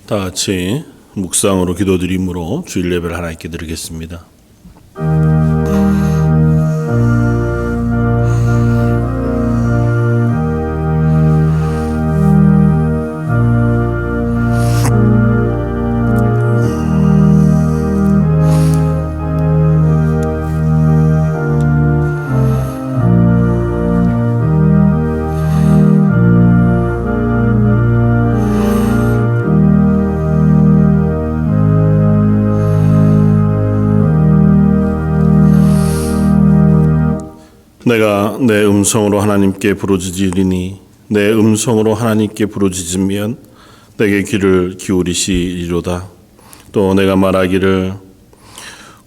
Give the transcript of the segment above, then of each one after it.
다 같이 묵상으로 기도드림으로 주일 예배를 하나님께 드리겠습니다. 내가 내 음성으로 하나님께 부르짖으리니 내 음성으로 하나님께 부르짖으면 내게 귀를 기울이시리로다. 또 내가 말하기를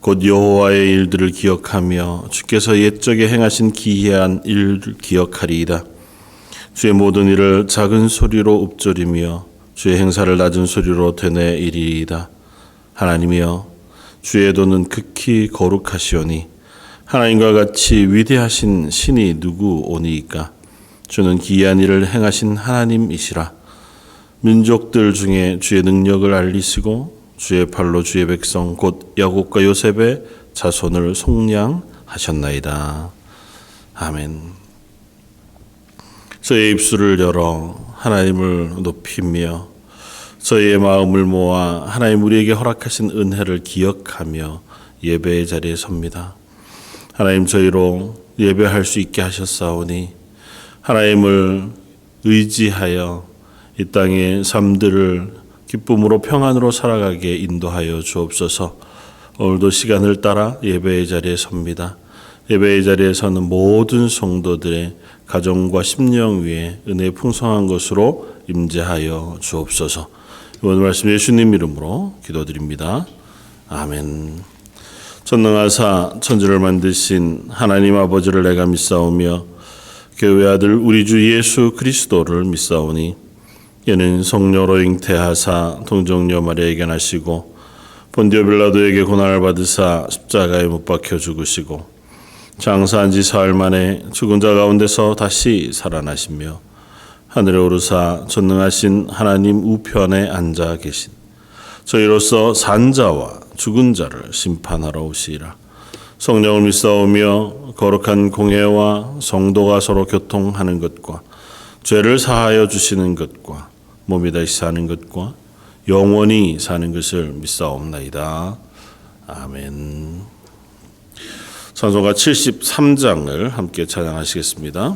곧 여호와의 일들을 기억하며 주께서 옛적에 행하신 기이한 일을 기억하리이다. 주의 모든 일을 작은 소리로 읊조리며 주의 행사를 낮은 소리로 되뇌이리이다. 하나님이여, 주의 도는 극히 거룩하시오니 하나님과 같이 위대하신 신이 누구오니이까? 주는 기이한 일을 행하신 하나님이시라. 민족들 중에 주의 능력을 알리시고 주의 팔로 주의 백성 곧 야곱과 요셉의 자손을 속량하셨나이다. 아멘. 저의 입술을 열어 하나님을 높이며 저희의 마음을 모아 하나님 우리에게 허락하신 은혜를 기억하며 예배의 자리에 섭니다. 하나님, 저희로 예배할 수 있게 하셨사오니 하나님을 의지하여 이 땅의 삶들을 기쁨으로 평안으로 살아가게 인도하여 주옵소서. 오늘도 시간을 따라 예배의 자리에 섭니다. 예배의 자리에 서는 모든 성도들의 가정과 심령 위에 은혜의 풍성한 것으로 임재하여 주옵소서. 이번 말씀 예수님 이름으로 기도드립니다. 아멘. 전능하사 천지를 만드신 하나님 아버지를 내가 믿사오며 교회 아들 우리 주 예수 그리스도를 믿사오니 이는 성령으로 잉태하사 동정녀 마리아에게 나시고 본디오 빌라도에게 고난을 받으사 십자가에 못 박혀 죽으시고 장사한 지 사흘 만에 죽은 자 가운데서 다시 살아나시며 하늘에 오르사 전능하신 하나님 우편에 앉아 계신 저희로서 산 자와 죽은 자를 심판하러 오시리라. 성령을 믿사오며 거룩한 공회와 성도가 서로 교통하는 것과 죄를 사하여 주시는 것과 몸이 다시 사는 것과 영원히 사는 것을 믿사옵나이다. 아멘. 찬송가 73장을 함께 찬양하시겠습니다.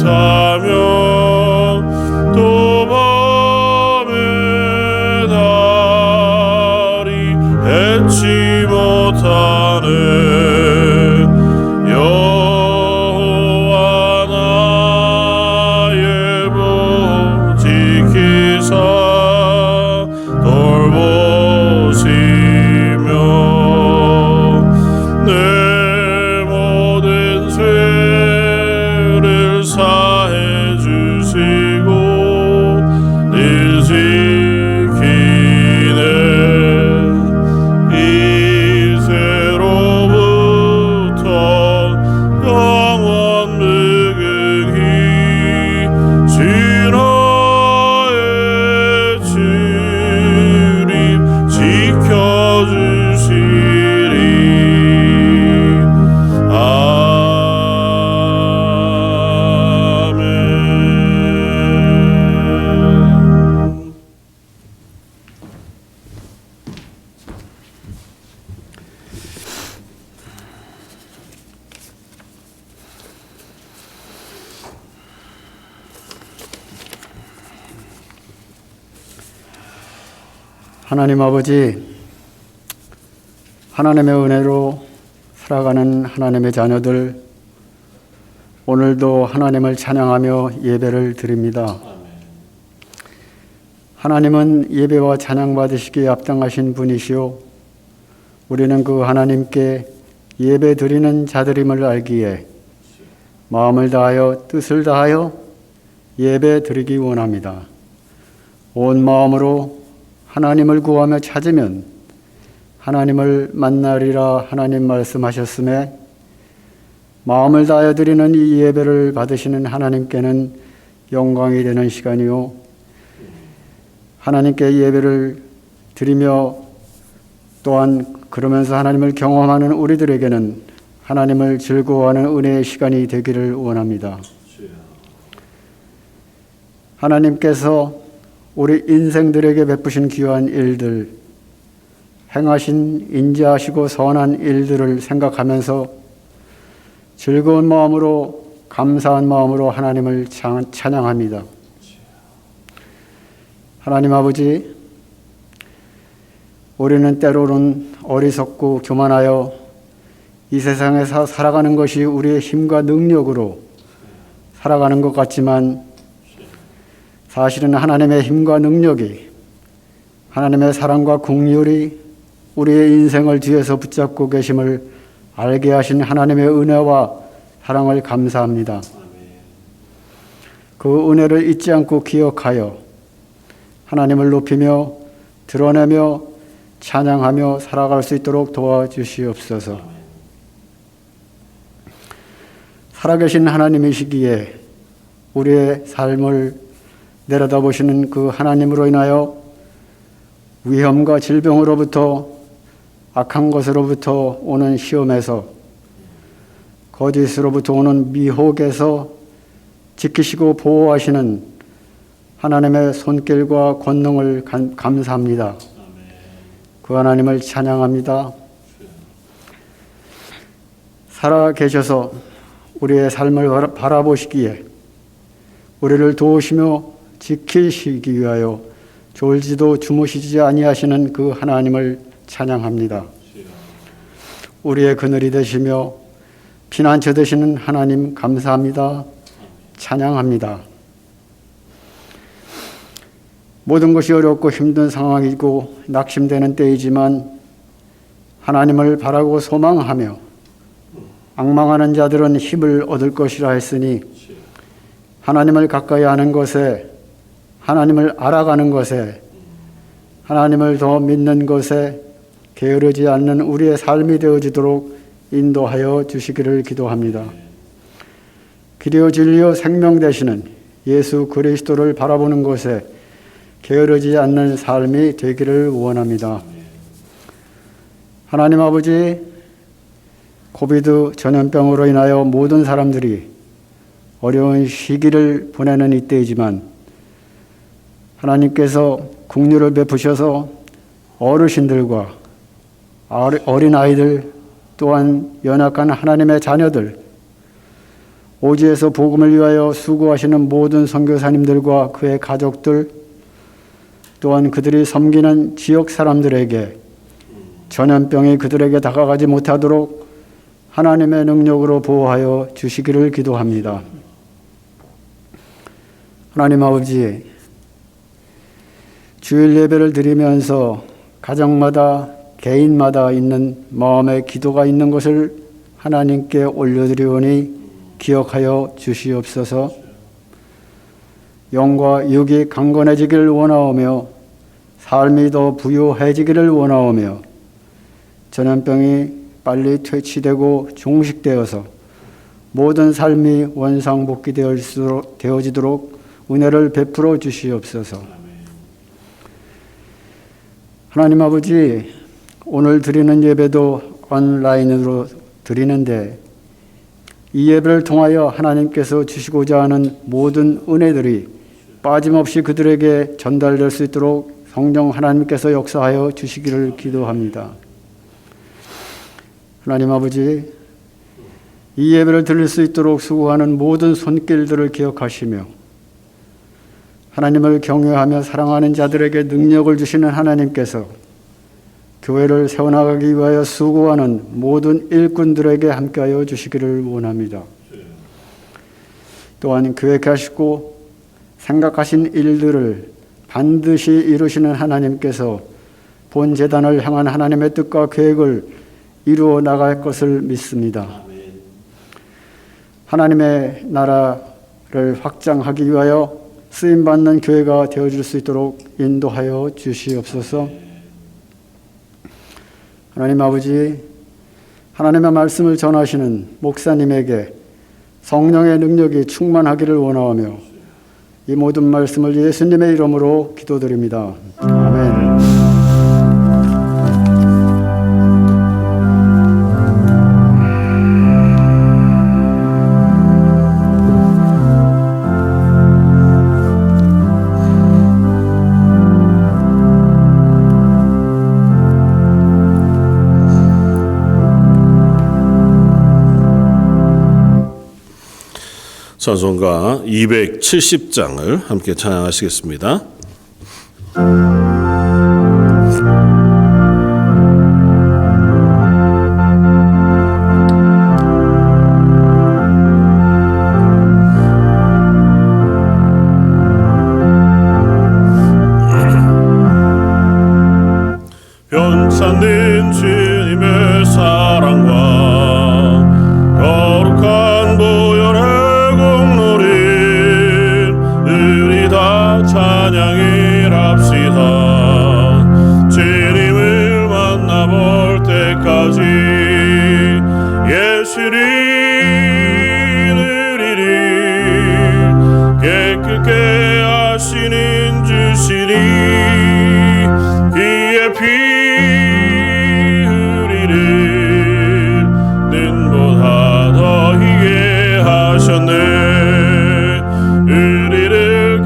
못하며 또 밤의 달이 해치 못하네. 여호와 나의 복 지키사 돌보시며 내 모든 죄를 사해 주시고 늘 지키네. 이제로부터 영원 무궁히 주나의 주님 지켜주시리. 아멘. 하나님 아버지, 하나님의 은혜로 살아가는 하나님의 자녀들, 오늘도 하나님을 찬양하며 예배를 드립니다. 하나님은 예배와 찬양 받으시기에 합당하신 분이시오. 우리는 그 하나님께 예배 드리는 자들임을 알기에 마음을 다하여 뜻을 다하여 예배 드리기 원합니다. 온 마음으로 하나님을 구하며 찾으면 하나님을 만나리라 하나님 말씀하셨음에 마음을 다하여 드리는 이 예배를 받으시는 하나님께는 영광이 되는 시간이요, 하나님께 예배를 드리며 또한 그러면서 하나님을 경험하는 우리들에게는 하나님을 즐거워하는 은혜의 시간이 되기를 원합니다. 하나님께서 우리 인생들에게 베푸신 귀한 일들, 행하신 인자하시고 선한 일들을 생각하면서 즐거운 마음으로, 감사한 마음으로 하나님을 찬양합니다. 하나님 아버지, 우리는 때로는 어리석고 교만하여 이 세상에서 살아가는 것이 우리의 힘과 능력으로 살아가는 것 같지만 사실은 하나님의 힘과 능력이, 하나님의 사랑과 긍휼이 우리의 인생을 뒤에서 붙잡고 계심을 알게 하신 하나님의 은혜와 사랑을 감사합니다. 그 은혜를 잊지 않고 기억하여 하나님을 높이며 드러내며 찬양하며 살아갈 수 있도록 도와주시옵소서. 살아계신 하나님이시기에 우리의 삶을 내려다보시는 그 하나님으로 인하여 위험과 질병으로부터, 악한 것으로부터 오는 시험에서, 거짓으로부터 오는 미혹에서 지키시고 보호하시는 하나님의 손길과 권능을 감사합니다. 그 하나님을 찬양합니다. 살아계셔서 우리의 삶을 바라보시기에 우리를 도우시며 지키시기 위하여 졸지도 주무시지 아니하시는 그 하나님을 찬양합니다. 우리의 그늘이 되시며 피난처 되시는 하나님 감사합니다. 찬양합니다. 모든 것이 어렵고 힘든 상황이고 낙심되는 때이지만 하나님을 바라고 소망하며 앙망하는 자들은 힘을 얻을 것이라 했으니 하나님을 가까이 하는 것에, 하나님을 알아가는 것에, 하나님을 더 믿는 것에 게으르지 않는 우리의 삶이 되어지도록 인도하여 주시기를 기도합니다. 길이요 진리요 생명 되시는 예수 그리스도를 바라보는 것에 게으르지 않는 삶이 되기를 원합니다. 하나님 아버지, 코비드 전염병으로 인하여 모든 사람들이 어려운 시기를 보내는 이때이지만 하나님께서 긍휼을 베푸셔서 어르신들과 어린아이들 또한 연약한 하나님의 자녀들 오지에서 복음을 위하여 수고하시는 모든 선교사님들과 그의 가족들, 또한 그들이 섬기는 지역 사람들에게 전염병이 그들에게 다가가지 못하도록 하나님의 능력으로 보호하여 주시기를 기도합니다. 하나님 아버지, 주일 예배를 드리면서 가정마다 개인마다 있는 마음의 기도가 있는 것을 하나님께 올려드리오니 기억하여 주시옵소서. 영과 육이 강건해지기를 원하오며 삶이 더 부유해지기를 원하오며 전염병이 빨리 퇴치되고 종식되어서 모든 삶이 원상복귀되어지도록 은혜를 베풀어 주시옵소서. 하나님 아버지, 오늘 드리는 예배도 온라인으로 드리는데 이 예배를 통하여 하나님께서 주시고자 하는 모든 은혜들이 빠짐없이 그들에게 전달될 수 있도록 성령 하나님께서 역사하여 주시기를 기도합니다. 하나님 아버지, 이 예배를 드릴 수 있도록 수고하는 모든 손길들을 기억하시며 하나님을 경외하며 사랑하는 자들에게 능력을 주시는 하나님께서 교회를 세워나가기 위하여 수고하는 모든 일꾼들에게 함께하여 주시기를 원합니다. 또한 계획하시고 생각하신 일들을 반드시 이루시는 하나님께서 본 재단을 향한 하나님의 뜻과 계획을 이루어 나갈 것을 믿습니다. 하나님의 나라를 확장하기 위하여 쓰임받는 교회가 되어줄 수 있도록 인도하여 주시옵소서. 하나님 아버지, 하나님의 말씀을 전하시는 목사님에게 성령의 능력이 충만하기를 원하오며 이 모든 말씀을 예수님의 이름으로 기도드립니다. 아멘. 찬송가 270장을 함께 찬양하시겠습니다. 변찬된 주님의 사랑과 거룩한 보혈의 우리 다 찬양을 합시다. 주님을 만나볼 때까지 예수를 누리리. 깨끗게 하시는 주시니 그의 피 우리를 눈보다 더 희게 하셨네.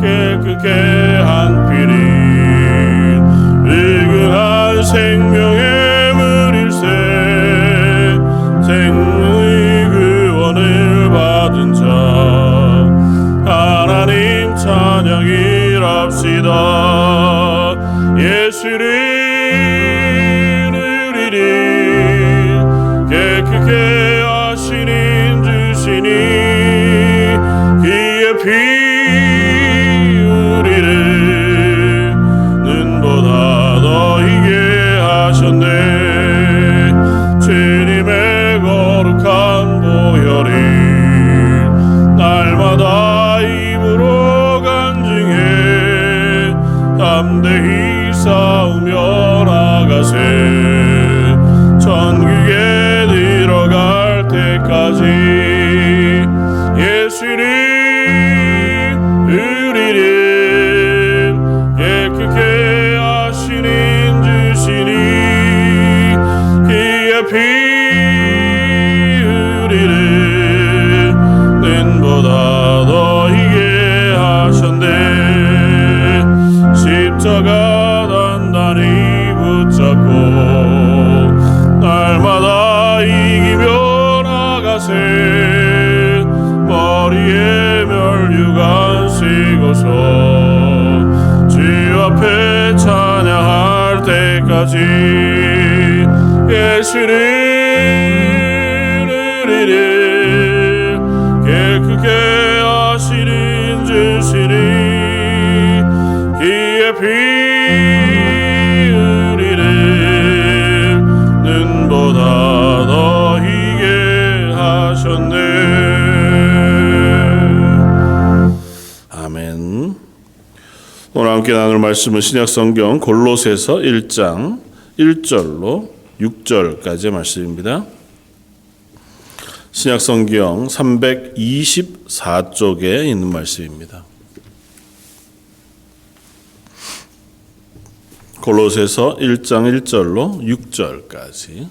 깨끗게 한 피는 의근한 생명의 물일세. 생명의 구원을 받은 자 하나님 찬양을 합시다. 예수를 누리리. 깨끗게 하시는 주시니 그의 피 눈보다 더 희게 하셨네. 주님의 거룩한 보혈이 날마다 입으로 간증해 담대히 싸우며 나가세. 천국에 들어갈 때까지 예수를 아버지 예수를 이리 깨끗게 하시린 주시리 기에 피 흘리리 눈보다 더 희게 하셨네. 아멘. 오늘 함께 나눌 말씀은 신약성경 골로새서 1장 1절로 6절까지의 말씀입니다. 신약성경 324쪽에 있는 말씀입니다. 골로새서 1장 1절로 6절까지.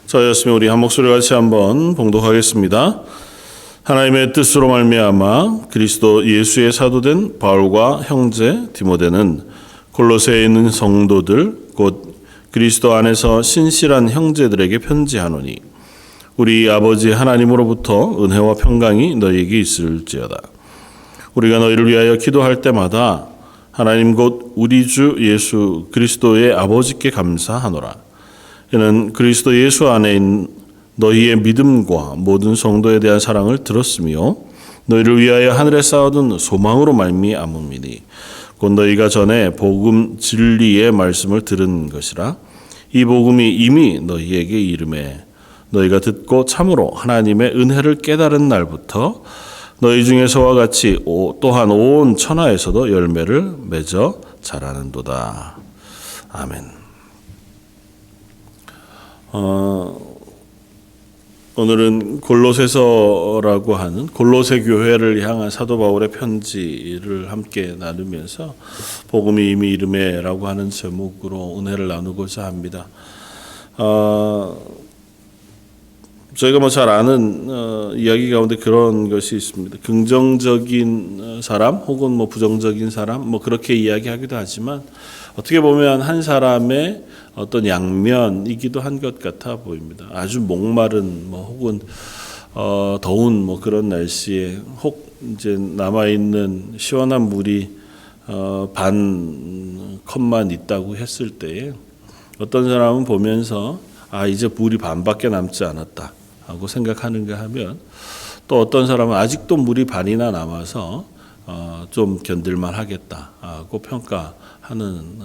저였으면 우리 한 목소리 같이 한번 봉독하겠습니다. 하나님의 뜻으로 말미암아 그리스도 예수의 사도된 바울과 형제 디모데는 골로새에 있는 성도들 곧 그리스도 안에서 신실한 형제들에게 편지하노니 우리 아버지 하나님으로부터 은혜와 평강이 너희에게 있을지어다. 우리가 너희를 위하여 기도할 때마다 하나님 곧 우리 주 예수 그리스도의 아버지께 감사하노라. 이는 그리스도 예수 안에 있는 너희의 믿음과 모든 성도에 대한 사랑을 들었으며 너희를 위하여 하늘에 쌓아둔 소망으로 말미암음이니 곧 너희가 전에 복음 진리의 말씀을 들은 것이라. 이 복음이 이미 너희에게 이름에 너희가 듣고 참으로 하나님의 은혜를 깨달은 날부터 너희 중에서와 같이 또한 온 천하에서도 열매를 맺어 자라는도다. 아멘. 오늘은 골로새서라고 하는 골로새 교회를 향한 사도 바울의 편지를 함께 나누면서 복음이 이미 이름에라고 하는 제목으로 은혜를 나누고자 합니다. 저희가 잘 아는 이야기 가운데 그런 것이 있습니다. 긍정적인 사람 혹은 부정적인 사람 그렇게 이야기하기도 하지만 어떻게 보면 한 사람의 어떤 양면이기도 한 것 같아 보입니다. 아주 목마른 혹은 더운 그런 날씨에 혹 이제 남아 있는 시원한 물이 반 컵만 있다고 했을 때에 어떤 사람은 보면서 이제 물이 반밖에 남지 않았다 하고 생각하는가 하면 또 어떤 사람은 아직도 물이 반이나 남아서 좀 견딜만 하겠다 하고 평가하는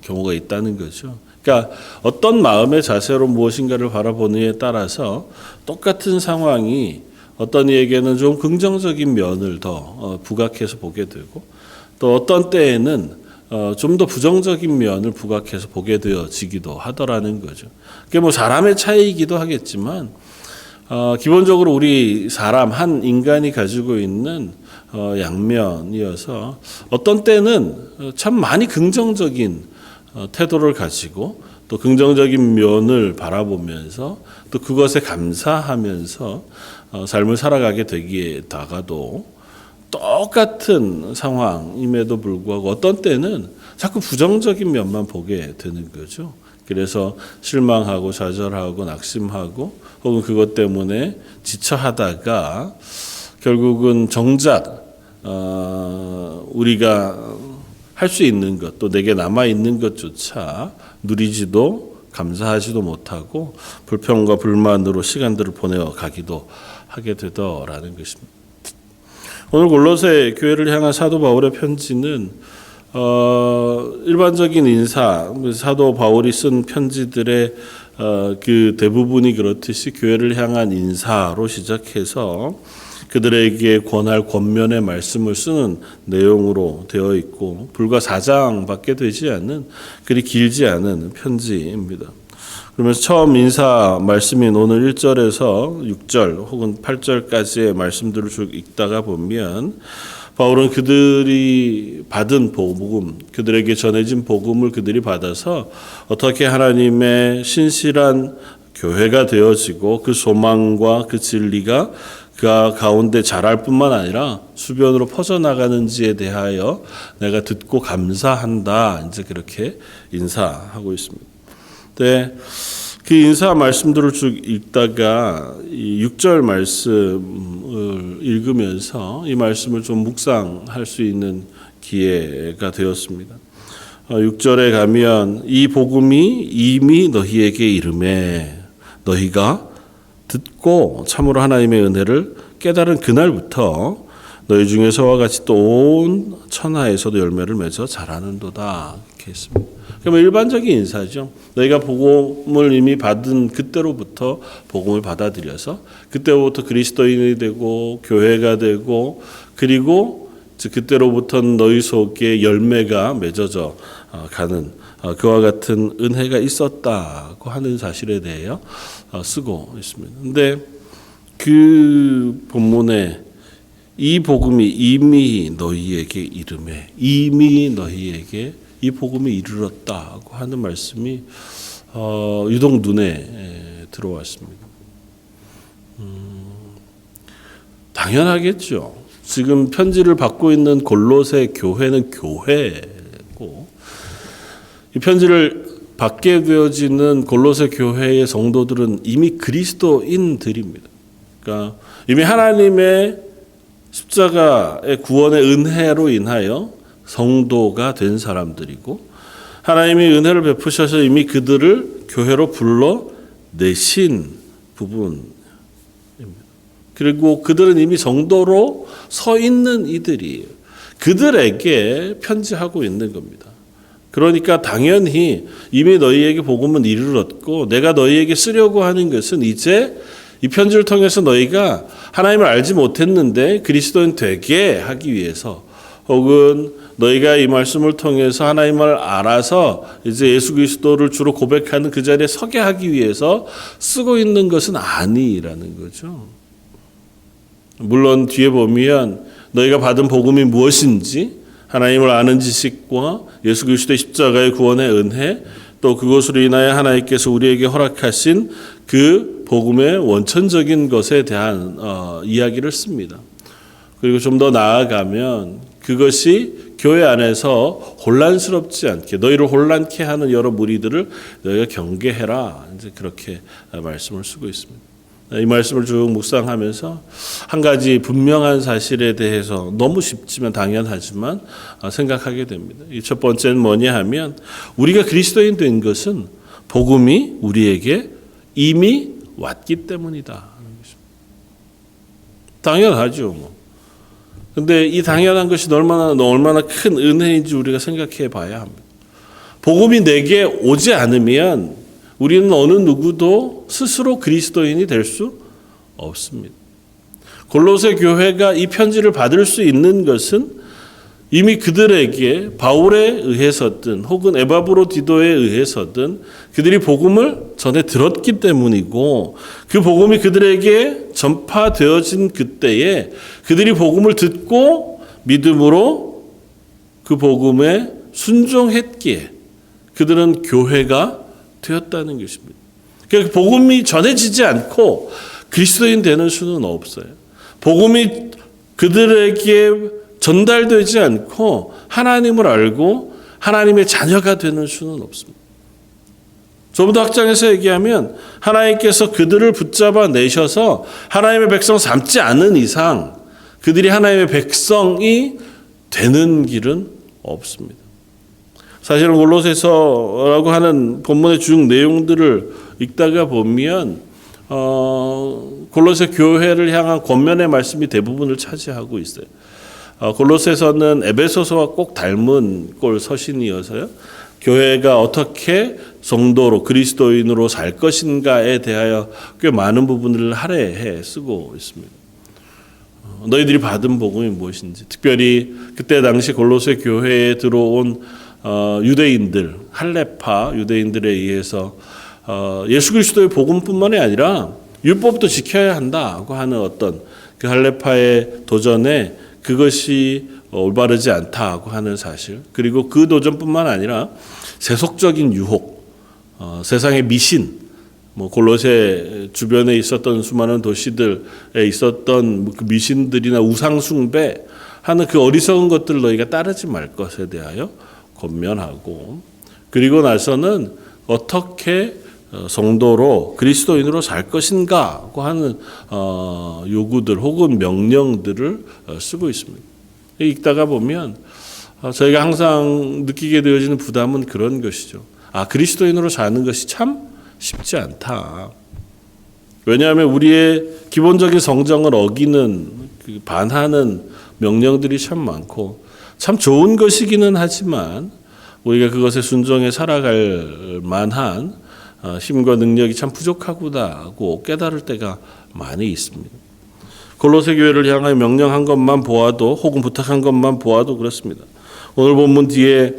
경우가 있다는 거죠. 그러니까 어떤 마음의 자세로 무엇인가를 바라보느냐에 따라서 똑같은 상황이 어떤 이에게는 좀 긍정적인 면을 더 부각해서 보게 되고 또 어떤 때에는 좀 더 부정적인 면을 부각해서 보게 되어지기도 하더라는 거죠. 그게 사람의 차이이기도 하겠지만 기본적으로 우리 사람 한 인간이 가지고 있는 양면이어서 어떤 때는 참 많이 긍정적인 태도를 가지고 또 긍정적인 면을 바라보면서 또 그것에 감사하면서 삶을 살아가게 되기에다가도 똑같은 상황임에도 불구하고 어떤 때는 자꾸 부정적인 면만 보게 되는 거죠. 그래서 실망하고 좌절하고 낙심하고 혹은 그것 때문에 지쳐하다가 결국은 정작 우리가 할 수 있는 것, 또 내게 남아 있는 것조차 누리지도 감사하지도 못하고 불평과 불만으로 시간들을 보내어 가기도 하게 되더라는 것입니다. 오늘 골로새 교회를 향한 사도 바울의 편지는 일반적인 인사, 사도 바울이 쓴 편지들의 그 대부분이 그렇듯이 교회를 향한 인사로 시작해서 그들에게 권할 권면의 말씀을 쓰는 내용으로 되어 있고 불과 4장밖에 되지 않는 그리 길지 않은 편지입니다. 그러면서 처음 인사 말씀인 오늘 1절에서 6절 혹은 8절까지의 말씀들을 쭉 읽다가 보면 바울은 그들이 받은 복음, 그들에게 전해진 복음을 그들이 받아서 어떻게 하나님의 신실한 교회가 되어지고 그 소망과 그 진리가 그 가운데 자랄 뿐만 아니라 수변으로 퍼져나가는지에 대하여 내가 듣고 감사한다. 이제 그렇게 인사하고 있습니다. 네, 그 인사 말씀들을 쭉 읽다가 이 6절 말씀 말씀을 읽으면서 이 말씀을 좀 묵상할 수 있는 기회가 되었습니다. 6절에 가면 이 복음이 이미 너희에게 이르매 너희가 듣고 참으로 하나님의 은혜를 깨달은 그날부터 너희 중에서와 같이 또 온 천하에서도 열매를 맺어 자라는도다 이렇게 했습니다. 그러면 일반적인 인사죠. 너희가 복음을 이미 받은 그때로부터 복음을 받아들여서 그때부터 그리스도인이 되고 교회가 되고 그리고 그때로부터는 너희 속에 열매가 맺어져 가는 그와 같은 은혜가 있었다고 하는 사실에 대해 쓰고 있습니다. 그런데 그 본문에 이 복음이 이미 너희에게 이르매 이미 너희에게 이 복음이 이르렀다고 하는 말씀이 유독 눈에 들어왔습니다. 당연하겠죠. 지금 편지를 받고 있는 골로새 교회는 교회고 이 편지를 받게 되어지는 골로새 교회의 성도들은 이미 그리스도인들입니다. 그러니까 이미 하나님의 십자가의 구원의 은혜로 인하여 성도가 된 사람들이고 하나님이 은혜를 베푸셔서 이미 그들을 교회로 불러내신 부분입니다. 그리고 그들은 이미 성도로 서 있는 이들이에요. 그들에게 편지하고 있는 겁니다. 그러니까 당연히 이미 너희에게 복음은 이르렀고 내가 너희에게 쓰려고 하는 것은 이제 이 편지를 통해서 너희가 하나님을 알지 못했는데 그리스도인 되게 하기 위해서 혹은 너희가 이 말씀을 통해서 하나님을 알아서 이제 예수 그리스도를 주로 고백하는 그 자리에 서게 하기 위해서 쓰고 있는 것은 아니라는 거죠. 물론 뒤에 보면 너희가 받은 복음이 무엇인지 하나님을 아는 지식과 예수 그리스도의 십자가의 구원의 은혜 또 그것으로 인하여 하나님께서 우리에게 허락하신 그 복음의 원천적인 것에 대한 이야기를 씁니다. 그리고 좀 더 나아가면 그것이 교회 안에서 혼란스럽지 않게 너희를 혼란케 하는 여러 무리들을 너희가 경계해라. 이제 그렇게 말씀을 쓰고 있습니다. 이 말씀을 쭉 묵상하면서 한 가지 분명한 사실에 대해서 너무 쉽지만 당연하지만 생각하게 됩니다. 이 첫 번째는 뭐냐 하면 우리가 그리스도인 된 것은 복음이 우리에게 이미 왔기 때문이다. 당연하죠. 근데 이 당연한 것이 얼마나 큰 은혜인지 우리가 생각해 봐야 합니다. 복음이 내게 오지 않으면 우리는 어느 누구도 스스로 그리스도인이 될 수 없습니다. 골로새 교회가 이 편지를 받을 수 있는 것은 이미 그들에게 바울에 의해서든 혹은 에바브로디도에 의해서든 그들이 복음을 전해 들었기 때문이고 그 복음이 그들에게 전파되어진 그때에 그들이 복음을 듣고 믿음으로 그 복음에 순종했기에 그들은 교회가 되었다는 것입니다. 그러니까 복음이 전해지지 않고 그리스도인 되는 수는 없어요. 복음이 그들에게 전달되지 않고 하나님을 알고 하나님의 자녀가 되는 수는 없습니다. 좀 더 확장해서 얘기하면 하나님께서 그들을 붙잡아 내셔서 하나님의 백성 삼지 않은 이상 그들이 하나님의 백성이 되는 길은 없습니다. 사실은 골로새서라고 하는 본문의 중 내용들을 읽다가 보면 골로새 교회를 향한 권면의 말씀이 대부분을 차지하고 있어요. 골로새서는 에베소서와 꼭 닮은 꼴 서신이어서요. 교회가 어떻게 성도로 그리스도인으로 살 것인가에 대하여 꽤 많은 부분을 할애해 쓰고 있습니다. 너희들이 받은 복음이 무엇인지 특별히 그때 당시 골로새 교회에 들어온 유대인들 할례파 유대인들에 의해서 예수 그리스도의 복음뿐만이 아니라 율법도 지켜야 한다고 하는 어떤 그 할례파의 도전에 그것이 올바르지 않다고 하는 사실 그리고 그 도전뿐만 아니라 세속적인 유혹 세상의 미신 골로새 주변에 있었던 수많은 도시들에 있었던 그 미신들이나 우상숭배 하는 그 어리석은 것들을 너희가 따르지 말 것에 대하여 권면하고 그리고 나서는 어떻게 성도로 그리스도인으로 살 것인가 고 하는 요구들 혹은 명령들을 쓰고 있습니다. 읽다가 보면 저희가 항상 느끼게 되어지는 부담은 그런 것이죠. 그리스도인으로 사는 것이 참 쉽지 않다. 왜냐하면 우리의 기본적인 성정을 어기는 반하는 명령들이 참 많고 참 좋은 것이기는 하지만 우리가 그것에 순종해 살아갈 만한 힘과 능력이 참 부족하구나고 깨달을 때가 많이 있습니다. 골로새 교회를 향하여 명령한 것만 보아도 혹은 부탁한 것만 보아도 그렇습니다. 오늘 본문 뒤에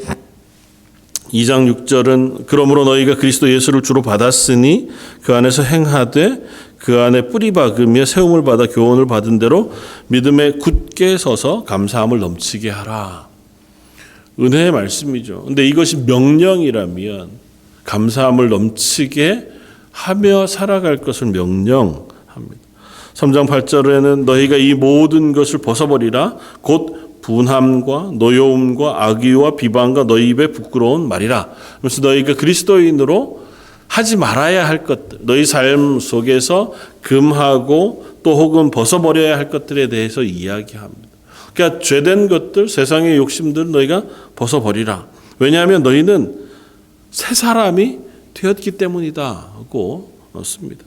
2장 6절은 그러므로 너희가 그리스도 예수를 주로 받았으니 그 안에서 행하되 그 안에 뿌리 박으며 세움을 받아 교훈을 받은 대로 믿음에 굳게 서서 감사함을 넘치게 하라. 은혜의 말씀이죠. 근데 이것이 명령이라면 감사함을 넘치게 하며 살아갈 것을 명령합니다. 3장 8절에는 너희가 이 모든 것을 벗어버리라. 곧 분함과 노여움과 악의와 비방과 너희 입에 부끄러운 말이라. 그래서 너희가 그리스도인으로 하지 말아야 할 것들, 너희 삶 속에서 금하고 또 혹은 벗어버려야 할 것들에 대해서 이야기합니다. 그러니까 죄된 것들, 세상의 욕심들 너희가 벗어버리라. 왜냐하면 너희는 새 사람이 되었기 때문이다 하고 넣습니다.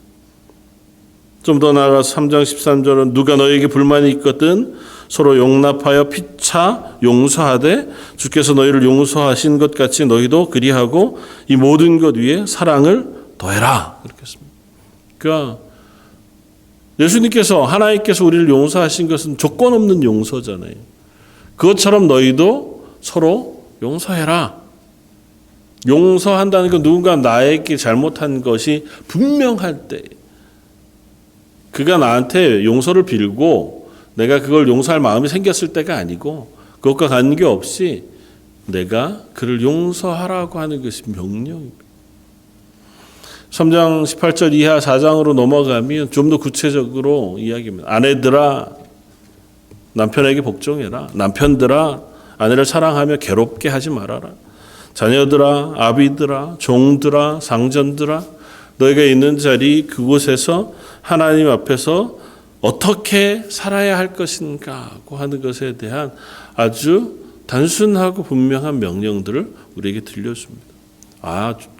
좀 더 나아가서 3장 13절은 누가 너희에게 불만이 있거든 서로 용납하여 피차 용서하되 주께서 너희를 용서하신 것 같이 너희도 그리하고 이 모든 것 위에 사랑을 더해라. 그렇게 했습니다. 그러니까 예수님께서 하나님께서 우리를 용서하신 것은 조건 없는 용서잖아요. 그것처럼 너희도 서로 용서해라. 용서한다는 건 누군가 나에게 잘못한 것이 분명할 때 그가 나한테 용서를 빌고 내가 그걸 용서할 마음이 생겼을 때가 아니고 그것과 관계없이 내가 그를 용서하라고 하는 것이 명령입니다. 3장 18절 이하 4장으로 넘어가면 좀 더 구체적으로 이야기합니다. 아내들아 남편에게 복종해라. 남편들아 아내를 사랑하며 괴롭게 하지 말아라. 자녀들아 아비들아 종들아 상전들아 너희가 있는 자리 그곳에서 하나님 앞에서 어떻게 살아야 할 것인가 하는 것에 대한 아주 단순하고 분명한 명령들을 우리에게 들려줍니다.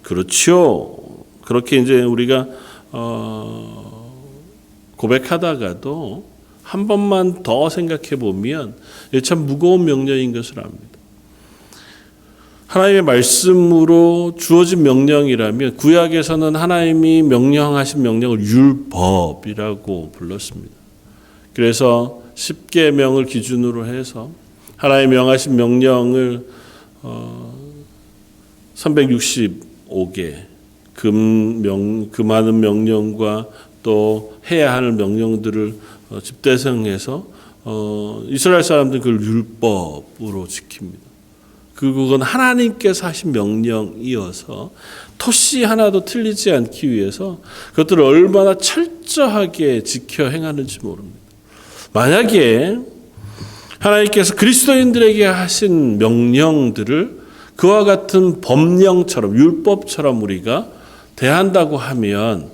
그렇지요. 그렇게 이제 우리가 고백하다가도 한 번만 더 생각해 보면 참 무거운 명령인 것을 압니다. 하나님의 말씀으로 주어진 명령이라면 구약에서는 하나님이 명령하신 명령을 율법이라고 불렀습니다. 그래서 10계명을 기준으로 해서 하나님이 명하신 명령을 365개 그 많은 명령과 또 해야 하는 명령들을 집대성해서 이스라엘 사람들은 그걸 율법으로 지킵니다. 그건 하나님께서 하신 명령이어서 토시 하나도 틀리지 않기 위해서 그것들을 얼마나 철저하게 지켜 행하는지 모릅니다. 만약에 하나님께서 그리스도인들에게 하신 명령들을 그와 같은 법령처럼 율법처럼 우리가 대한다고 하면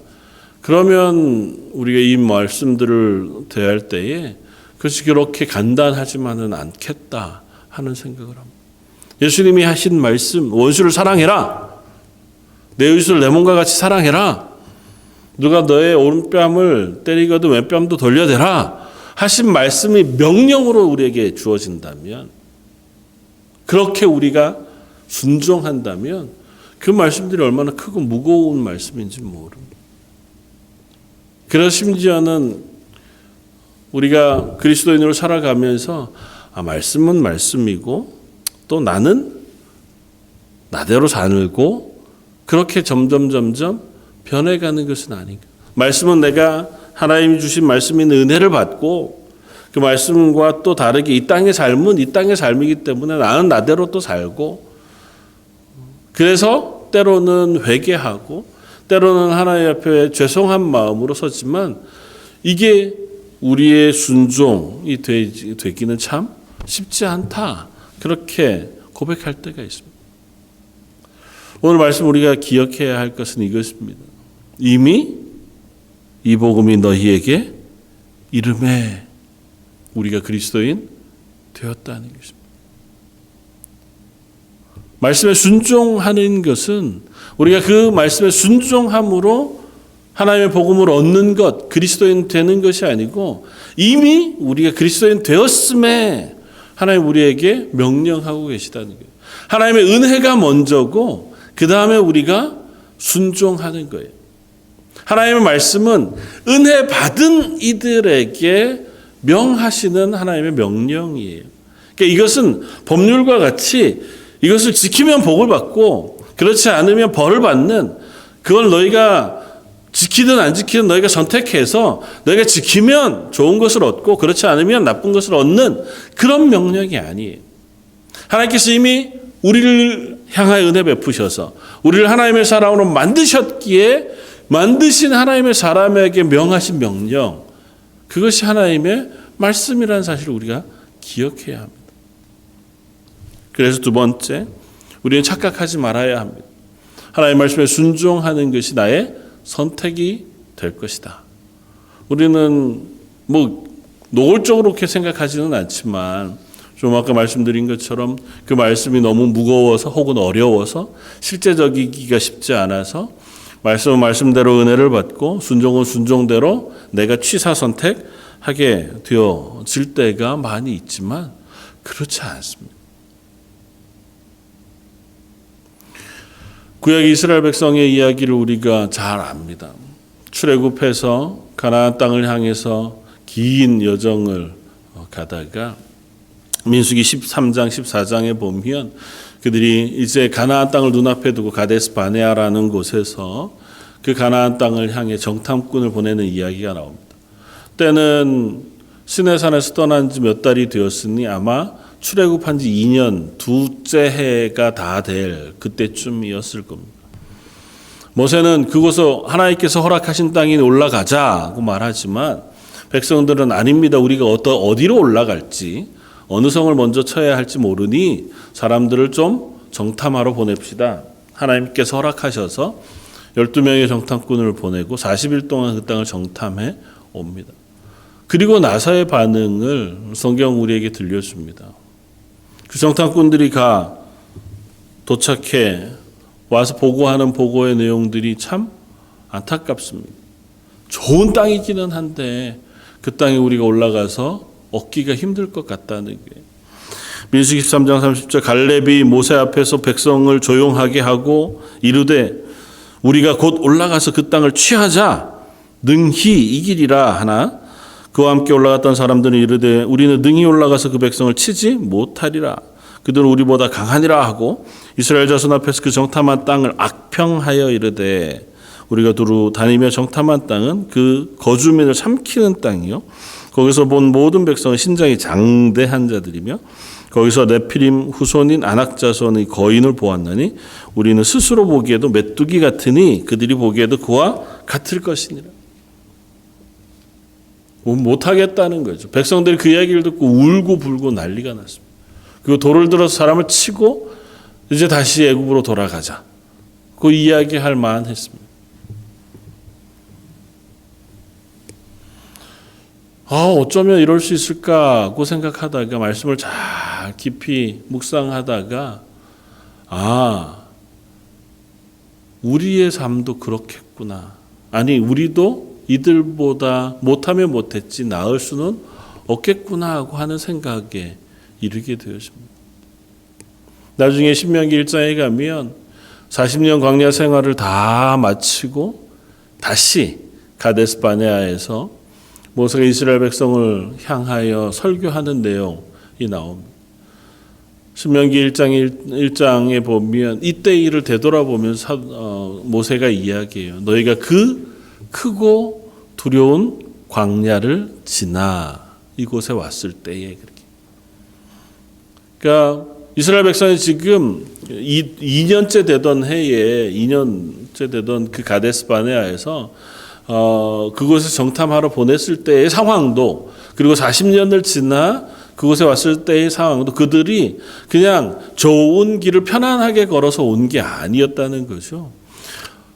그러면 우리가 이 말씀들을 대할 때에 그것이 그렇게 간단하지만은 않겠다 하는 생각을 합니다. 예수님이 하신 말씀 원수를 사랑해라. 내 이웃을 내 몸과 같이 사랑해라. 누가 너의 오른뺨을 때리거든 왼뺨도 돌려대라 하신 말씀이 명령으로 우리에게 주어진다면 그렇게 우리가 순종한다면 그 말씀들이 얼마나 크고 무거운 말씀인지 모릅니다. 그래서 심지어는 우리가 그리스도인으로 살아가면서 말씀은 말씀이고 또 나는 나대로 살고 그렇게 점점 변해가는 것은 아닌가. 말씀은 내가 하나님이 주신 말씀이 있는 은혜를 받고 그 말씀과 또 다르게 이 땅의 삶은 이 땅의 삶이기 때문에 나는 나대로 또 살고 그래서 때로는 회개하고 때로는 하나님 앞에 죄송한 마음으로 서지만 이게 우리의 순종이 되기는 참 쉽지 않다. 그렇게 고백할 때가 있습니다. 오늘 말씀 우리가 기억해야 할 것은 이것입니다. 이미 이 복음이 너희에게 이름에 우리가 그리스도인 되었다는 것입니다. 말씀에 순종하는 것은 우리가 그 말씀에 순종함으로 하나님의 복음을 얻는 것, 그리스도인 되는 것이 아니고 이미 우리가 그리스도인 되었음에 하나님 우리에게 명령하고 계시다는 거예요. 하나님의 은혜가 먼저고 그 다음에 우리가 순종하는 거예요. 하나님의 말씀은 은혜 받은 이들에게 명하시는 하나님의 명령이에요. 그러니까 이것은 법률과 같이 이것을 지키면 복을 받고 그렇지 않으면 벌을 받는, 그걸 너희가 지키든 안 지키든 너희가 선택해서 너희가 지키면 좋은 것을 얻고 그렇지 않으면 나쁜 것을 얻는 그런 명령이 아니에요. 하나님께서 이미 우리를 향하여 은혜 베푸셔서 우리를 하나님의 사람으로 만드셨기에 만드신 하나님의 사람에게 명하신 명령, 그것이 하나님의 말씀이라는 사실을 우리가 기억해야 합니다. 그래서 두 번째, 우리는 착각하지 말아야 합니다. 하나님의 말씀에 순종하는 것이 나의 선택이 될 것이다. 우리는 노골적으로 그렇게 생각하지는 않지만 좀 아까 말씀드린 것처럼 그 말씀이 너무 무거워서 혹은 어려워서 실제적이기가 쉽지 않아서 말씀은 말씀대로 은혜를 받고 순종은 순종대로 내가 취사 선택하게 되어질 때가 많이 있지만 그렇지 않습니다. 구약 이스라엘 백성의 이야기를 우리가 잘 압니다. 출애굽해서 가나안 땅을 향해서 긴 여정을 가다가 민수기 13장 14장에 보면 그들이 이제 가나안 땅을 눈앞에 두고 가데스 바네아라는 곳에서 그 가나안 땅을 향해 정탐꾼을 보내는 이야기가 나옵니다. 때는 시내산에서 떠난 지 몇 달이 되었으니 아마 출애굽한 지 2년 두째 해가 다 될 그때쯤이었을 겁니다. 모세는 그곳에 하나님께서 허락하신 땅에 올라가자고 말하지만 백성들은 아닙니다. 우리가 어디로 올라갈지 어느 성을 먼저 쳐야 할지 모르니 사람들을 좀 정탐하러 보냅시다. 하나님께서 허락하셔서 12명의 정탐꾼을 보내고 40일 동안 그 땅을 정탐해 옵니다. 그리고 나서의 반응을 성경 우리에게 들려줍니다. 그 정탐꾼들이 도착해 와서 보고하는 보고의 내용들이 참 안타깝습니다. 좋은 땅이기는 한데 그 땅에 우리가 올라가서 얻기가 힘들 것 같다는 게. 민수기 13장 30절 갈렙이 모세 앞에서 백성을 조용하게 하고 이르되 우리가 곧 올라가서 그 땅을 취하자 능히 이기리라 하나 그와 함께 올라갔던 사람들은 이르되 우리는 능히 올라가서 그 백성을 치지 못하리라. 그들은 우리보다 강하니라 하고 이스라엘 자손 앞에서 그 정탐한 땅을 악평하여 이르되 우리가 두루 다니며 정탐한 땅은 그 거주민을 삼키는 땅이요 거기서 본 모든 백성은 신장이 장대한 자들이며 거기서 네피림 후손인 아낙 자손의 거인을 보았나니 우리는 스스로 보기에도 메뚜기 같으니 그들이 보기에도 그와 같을 것이니라. 못하겠다는 거죠. 백성들이 그 이야기를 듣고 울고 불고 난리가 났습니다. 그리고 돌을 들어서 사람을 치고 이제 다시 애굽으로 돌아가자. 그 이야기할 만했습니다. 어쩌면 이럴 수 있을까 하고 생각하다가 말씀을 잘 깊이 묵상하다가 우리의 삶도 그렇겠구나. 아니 우리도 이들보다 못하면 못했지 나을 수는 없겠구나 하고 하는 생각에 이르게 되었습니다. 나중에 신명기 1장에 가면 40년 광야 생활을 다 마치고 다시 가데스 바네아에서 모세가 이스라엘 백성을 향하여 설교하는 내용이 나옵니다. 신명기 1장에 보면 이때 일을 되돌아보면서 모세가 이야기해요. 너희가 그 크고 두려운 광야를 지나 이곳에 왔을 때에 그렇게. 그러니까 이스라엘 백성이 지금 2년째 되던 해에 2년째 되던 그 가데스 바네아에서 그곳에 정탐하러 보냈을 때의 상황도 그리고 40년을 지나 그곳에 왔을 때의 상황도 그들이 그냥 좋은 길을 편안하게 걸어서 온 게 아니었다는 거죠.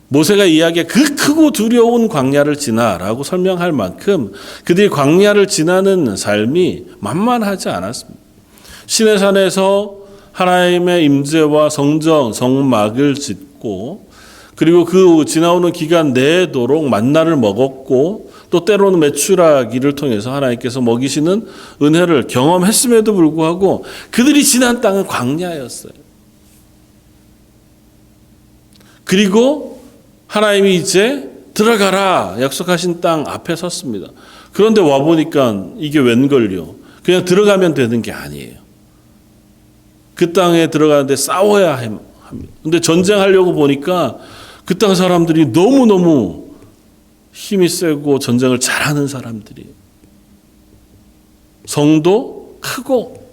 모세가 이야기해 그 크고 두려운 광야를 지나라고 설명할 만큼 그들이 광야를 지나는 삶이 만만하지 않았습니다. 시내산에서 하나님의 임재와 성정, 성막을 짓고 그리고 그 지나오는 기간 내도록 만나를 먹었고 또 때로는 메추라기를 통해서 하나님께서 먹이시는 은혜를 경험했음에도 불구하고 그들이 지난 땅은 광야였어요. 그리고 하나님이 이제 들어가라 약속하신 땅 앞에 섰습니다. 그런데 와보니까 이게 웬걸요. 그냥 들어가면 되는 게 아니에요. 그 땅에 들어가는데 싸워야 합니다. 근데 전쟁하려고 보니까 그 땅 사람들이 너무너무 힘이 세고 전쟁을 잘하는 사람들이에요. 성도 크고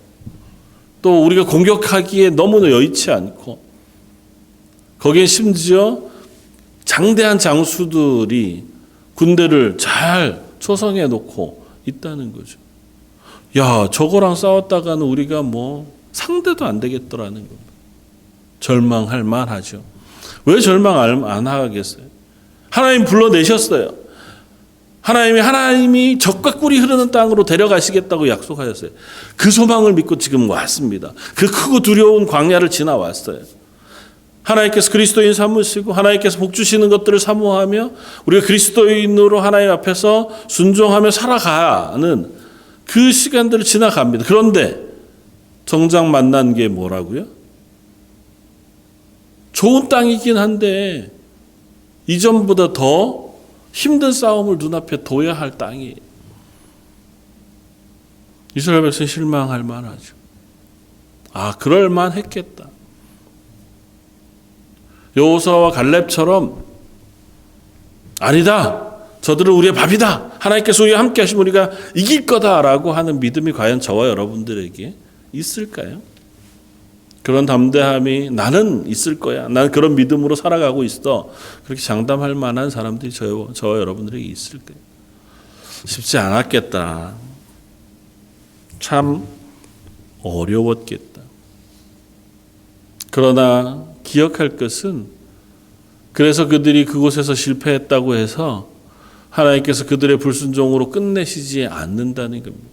또 우리가 공격하기에 너무나 여의치 않고 거기에 심지어 장대한 장수들이 군대를 잘 조성해 놓고 있다는 거죠. 야, 저거랑 싸웠다가는 우리가 뭐 상대도 안 되겠더라는 겁니다. 절망할 만하죠. 왜 절망 안 하겠어요? 하나님 불러내셨어요. 하나님이 적과 꿀이 흐르는 땅으로 데려가시겠다고 약속하셨어요. 그 소망을 믿고 지금 왔습니다. 그 크고 두려운 광야를 지나왔어요. 하나님께서 그리스도인 삼으시고 하나님께서 복 주시는 것들을 사모하며 우리가 그리스도인으로 하나님 앞에서 순종하며 살아가는 그 시간들을 지나갑니다. 그런데 정작 만난 게 뭐라고요? 좋은 땅이긴 한데 이전보다 더 힘든 싸움을 눈앞에 둬야 할 땅이에요. 이스라엘 백성 실망할 만하죠. 아, 그럴 만했겠다. 여호수아와 갈렙처럼 아니다. 저들은 우리의 밥이다. 하나님께서 우리와 함께 하시면 우리가 이길 거다라고 하는 믿음이 과연 저와 여러분들에게 있을까요? 그런 담대함이 나는 있을 거야. 나는 그런 믿음으로 살아가고 있어. 그렇게 장담할 만한 사람들이 저와 여러분들에게 있을까요? 쉽지 않았겠다. 참 어려웠겠다. 그러나 기억할 것은 그래서 그들이 그곳에서 실패했다고 해서 하나님께서 그들의 불순종으로 끝내시지 않는다는 겁니다.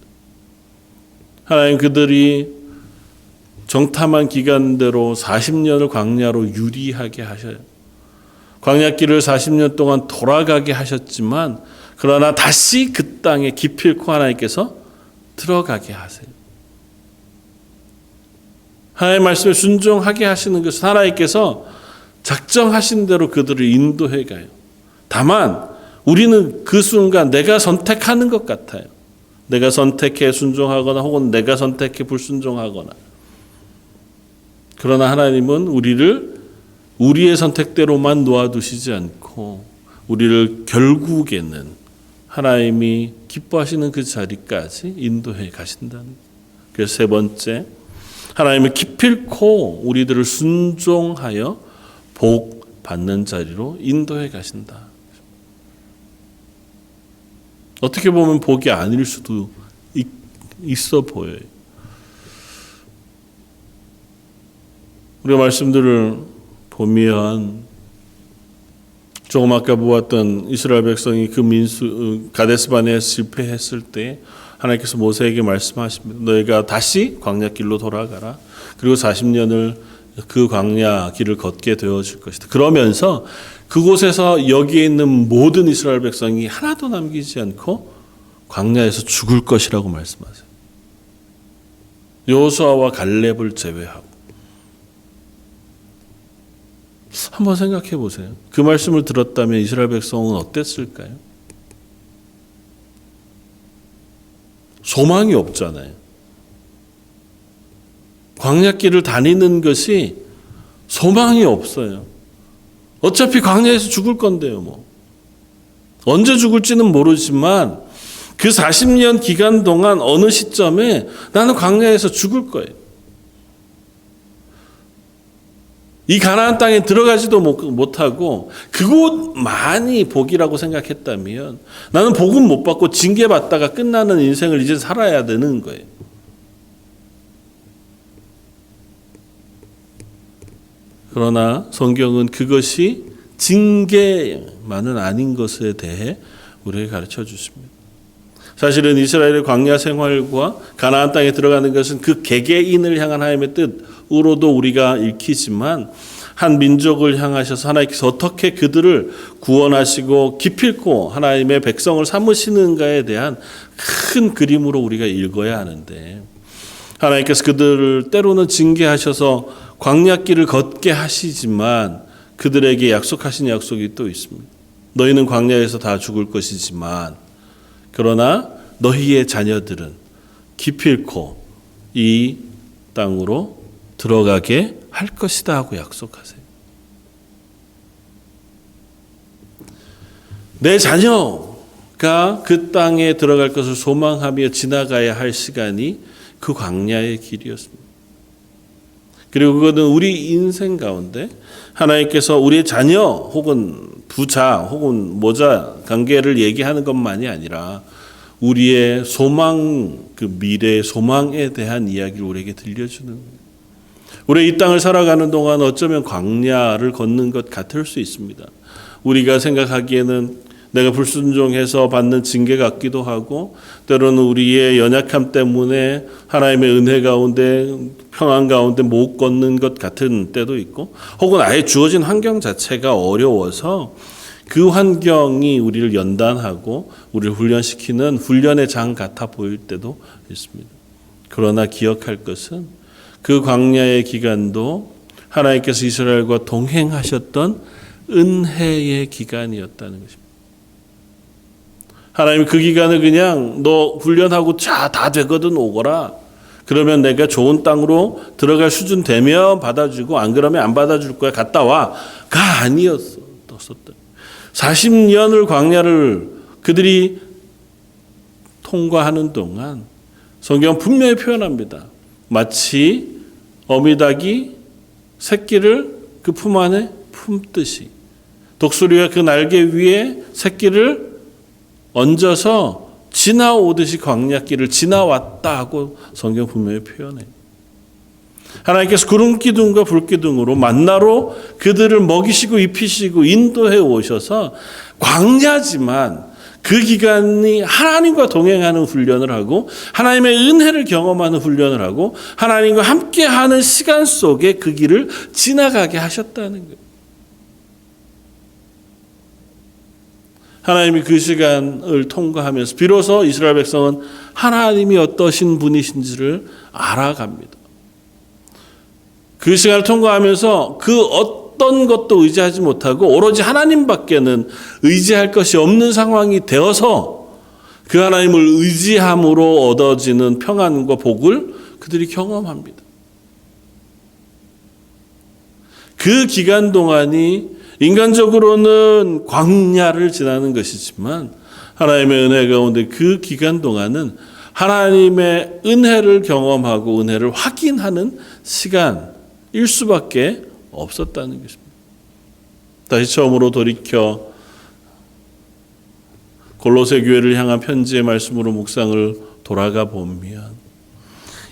하나님 그들이 정탐한 기간대로 40년을 광야로 유리하게 하셔요. 광야길을 40년 동안 돌아가게 하셨지만 그러나 다시 그 땅에 기필코 하나님께서 들어가게 하세요. 하나님의 말씀에 순종하게 하시는 것은 하나님께서 작정하신 대로 그들을 인도해 가요. 다만 우리는 그 순간 내가 선택하는 것 같아요. 내가 선택해 순종하거나 혹은 내가 선택해 불순종하거나. 그러나 하나님은 우리를 우리의 선택대로만 놓아두시지 않고 우리를 결국에는 하나님이 기뻐하시는 그 자리까지 인도해 가신다는 거예요. 그래서 세 번째, 하나님을 기필코 우리들을 순종하여 복 받는 자리로 인도해 가신다. 어떻게 보면 복이 아닐 수도 있어 보여요. 우리가 말씀들을 보면 조금 아까 보았던 이스라엘 백성이 그 가데스바네에 실패했을 때 하나님께서 모세에게 말씀하십니다. 너희가 다시 광야길로 돌아가라. 그리고 40년을 그 광야 길을 걷게 되어질 것이다. 그러면서 그곳에서 여기에 있는 모든 이스라엘 백성이 하나도 남기지 않고 광야에서 죽을 것이라고 말씀하세요. 여호수아와 갈렙을 제외하고. 한번 생각해 보세요. 그 말씀을 들었다면 이스라엘 백성은 어땠을까요? 소망이 없잖아요. 광야길을 다니는 것이 소망이 없어요. 어차피 광야에서 죽을 건데요, 뭐. 언제 죽을지는 모르지만 그 40년 기간 동안 어느 시점에 나는 광야에서 죽을 거예요. 이 가나안 땅에 들어가지도 못하고 그곳만이 복이라고 생각했다면 나는 복은 못 받고 징계받다가 끝나는 인생을 이제 살아야 되는 거예요. 그러나 성경은 그것이 징계만은 아닌 것에 대해 우리에게 가르쳐 주십니다. 사실은 이스라엘의 광야 생활과 가나안 땅에 들어가는 것은 그 개개인을 향한 하나님의 뜻으로도 우리가 읽히지만 한 민족을 향하셔서 하나님께서 어떻게 그들을 구원하시고 기필코 하나님의 백성을 삼으시는가에 대한 큰 그림으로 우리가 읽어야 하는데, 하나님께서 그들을 때로는 징계하셔서 광야길을 걷게 하시지만 그들에게 약속하신 약속이 또 있습니다. 너희는 광야에서 다 죽을 것이지만 그러나 너희의 자녀들은 기필코 이 땅으로 들어가게 할 것이다 하고 약속하세요. 내 자녀가 그 땅에 들어갈 것을 소망하며 지나가야 할 시간이 그 광야의 길이었습니다. 그리고 그것은 우리 인생 가운데 하나님께서 우리의 자녀 혹은 부자 혹은 모자 관계를 얘기하는 것만이 아니라 우리의 소망, 그 미래의 소망에 대한 이야기를 우리에게 들려주는 거예요. 우리 이 땅을 살아가는 동안 어쩌면 광야를 걷는 것 같을 수 있습니다. 우리가 생각하기에는 내가 불순종해서 받는 징계 같기도 하고, 때로는 우리의 연약함 때문에 하나님의 은혜 가운데 평안 가운데 못 걷는 것 같은 때도 있고, 혹은 아예 주어진 환경 자체가 어려워서 그 환경이 우리를 연단하고 우리를 훈련시키는 훈련의 장 같아 보일 때도 있습니다. 그러나 기억할 것은 그 광야의 기간도 하나님께서 이스라엘과 동행하셨던 은혜의 기간이었다는 것입니다. 하나님 그 기간을 그냥 너 훈련하고 자, 다 되거든 오거라. 그러면 내가 좋은 땅으로 들어갈 수준 되면 받아주고 안 그러면 안 받아줄 거야. 갔다 와. 가 아니었어. 40년을 광야를 그들이 통과하는 동안 성경은 분명히 표현합니다. 마치 어미닭이 새끼를 그 품 안에 품듯이 독수리가 그 날개 위에 새끼를 얹어서 지나오듯이 광야길을 지나왔다 하고 성경 분명히 표현해요. 하나님께서 구름기둥과 불기둥으로 만나로 그들을 먹이시고 입히시고 인도해 오셔서 광야지만 그 기간이 하나님과 동행하는 훈련을 하고 하나님의 은혜를 경험하는 훈련을 하고 하나님과 함께하는 시간 속에 그 길을 지나가게 하셨다는 거예요. 하나님이 그 시간을 통과하면서 비로소 이스라엘 백성은 하나님이 어떠신 분이신지를 알아갑니다. 그 시간을 통과하면서 그 어떤 것도 의지하지 못하고 오로지 하나님밖에는 의지할 것이 없는 상황이 되어서 그 하나님을 의지함으로 얻어지는 평안과 복을 그들이 경험합니다. 그 기간 동안이 인간적으로는 광야를 지나는 것이지만 하나님의 은혜 가운데 그 기간 동안은 하나님의 은혜를 경험하고 은혜를 확인하는 시간일 수밖에 없었다는 것입니다. 다시 처음으로 돌이켜 골로새 교회를 향한 편지의 말씀으로 묵상을 돌아가 보면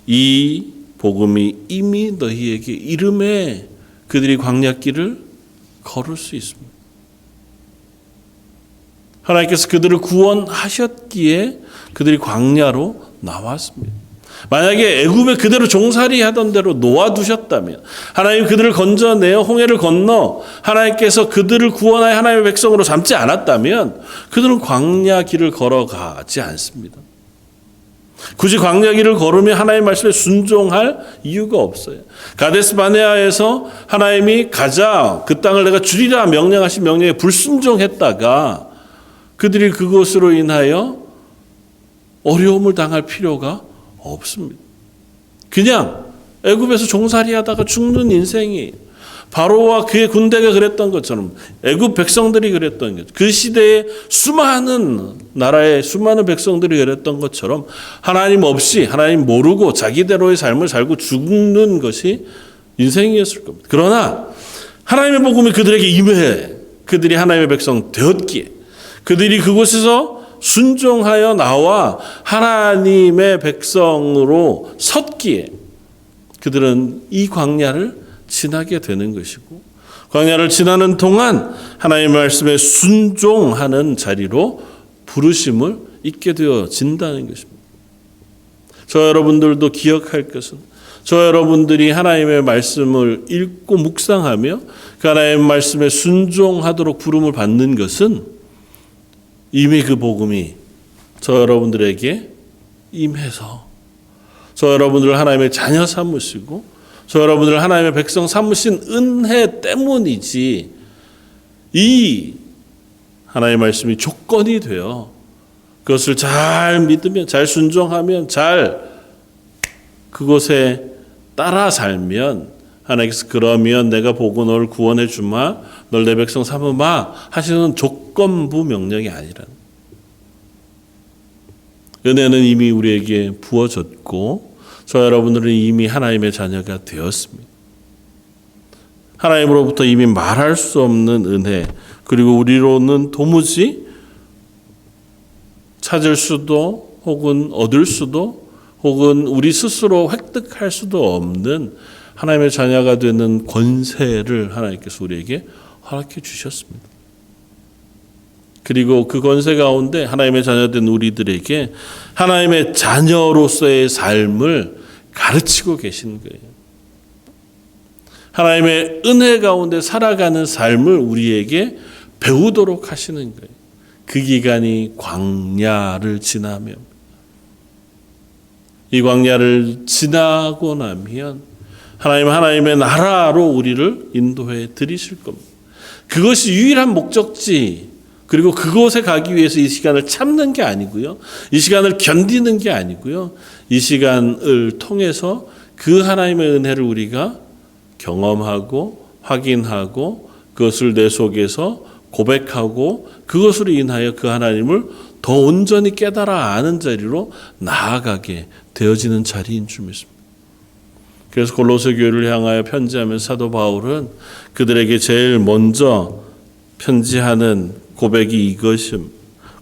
이 복음이 이미 너희에게 이름에 그들이 광야길을 걸을 수 있습니다. 하나님께서 그들을 구원하셨기에 그들이 광야로 나왔습니다. 만약에 애굽에 그대로 종살이 하던 대로 놓아두셨다면 하나님 그들을 건져내어 홍해를 건너 하나님께서 그들을 구원하여 하나님의 백성으로 삼지 않았다면 그들은 광야 길을 걸어가지 않습니다. 굳이 광야 길을 걸으며 하나님의 말씀에 순종할 이유가 없어요. 가데스 바네아에서 하나님이 가자 그 땅을 내가 주리라 명령하신 명령에 불순종했다가 그들이 그것으로 인하여 어려움을 당할 필요가 없습니다. 그냥 애굽에서 종살이하다가 죽는 인생이에요. 바로와 그의 군대가 그랬던 것처럼 애굽 백성들이 그랬던 것, 그 시대에 수많은 나라의 수많은 백성들이 그랬던 것처럼 하나님 없이 하나님 모르고 자기대로의 삶을 살고 죽는 것이 인생이었을 겁니다. 그러나 하나님의 복음이 그들에게 임해 그들이 하나님의 백성 되었기에 그들이 그곳에서 순종하여 나와 하나님의 백성으로 섰기에 그들은 이 광야를 지나게 되는 것이고, 광야를 지나는 동안 하나님의 말씀에 순종하는 자리로 부르심을 잊게 되어진다는 것입니다. 저 여러분들도 기억할 것은, 저 여러분들이 하나님의 말씀을 읽고 묵상하며 그 하나님의 말씀에 순종하도록 부름을 받는 것은 이미 그 복음이 저 여러분들에게 임해서 저 여러분들을 하나님의 자녀 삼으시고 저 여러분들을 하나님의 백성 삼으신 은혜 때문이지, 이 하나님의 말씀이 조건이 되어 그것을 잘 믿으면, 잘 순종하면, 잘 그곳에 따라 살면 하나님께서 그러면 내가 보고 너를 구원해 주마, 널 내 백성 삼으마 하시는 조건부 명령이 아니라, 은혜는 이미 우리에게 부어졌고 저 여러분들은 이미 하나님의 자녀가 되었습니다. 하나님으로부터 이미 말할 수 없는 은혜, 그리고 우리로는 도무지 찾을 수도 혹은 얻을 수도 혹은 우리 스스로 획득할 수도 없는 하나님의 자녀가 되는 권세를 하나님께서 우리에게 허락해 주셨습니다. 그리고 그 권세 가운데 하나님의 자녀된 우리들에게 하나님의 자녀로서의 삶을 가르치고 계신 거예요. 하나님의 은혜 가운데 살아가는 삶을 우리에게 배우도록 하시는 거예요. 그 기간이 광야를 지나면, 이 광야를 지나고 나면 하나님의 나라로 우리를 인도해 드리실 겁니다. 그것이 유일한 목적지, 그리고 그곳에 가기 위해서 이 시간을 참는 게 아니고요, 이 시간을 견디는 게 아니고요, 이 시간을 통해서 그 하나님의 은혜를 우리가 경험하고 확인하고 그것을 내 속에서 고백하고 그것으로 인하여 그 하나님을 더 온전히 깨달아 아는 자리로 나아가게 되어지는 자리인 줄 믿습니다. 그래서 골로새 교회를 향하여 편지하면서 사도 바울은 그들에게 제일 먼저 편지하는 고백이 이것임.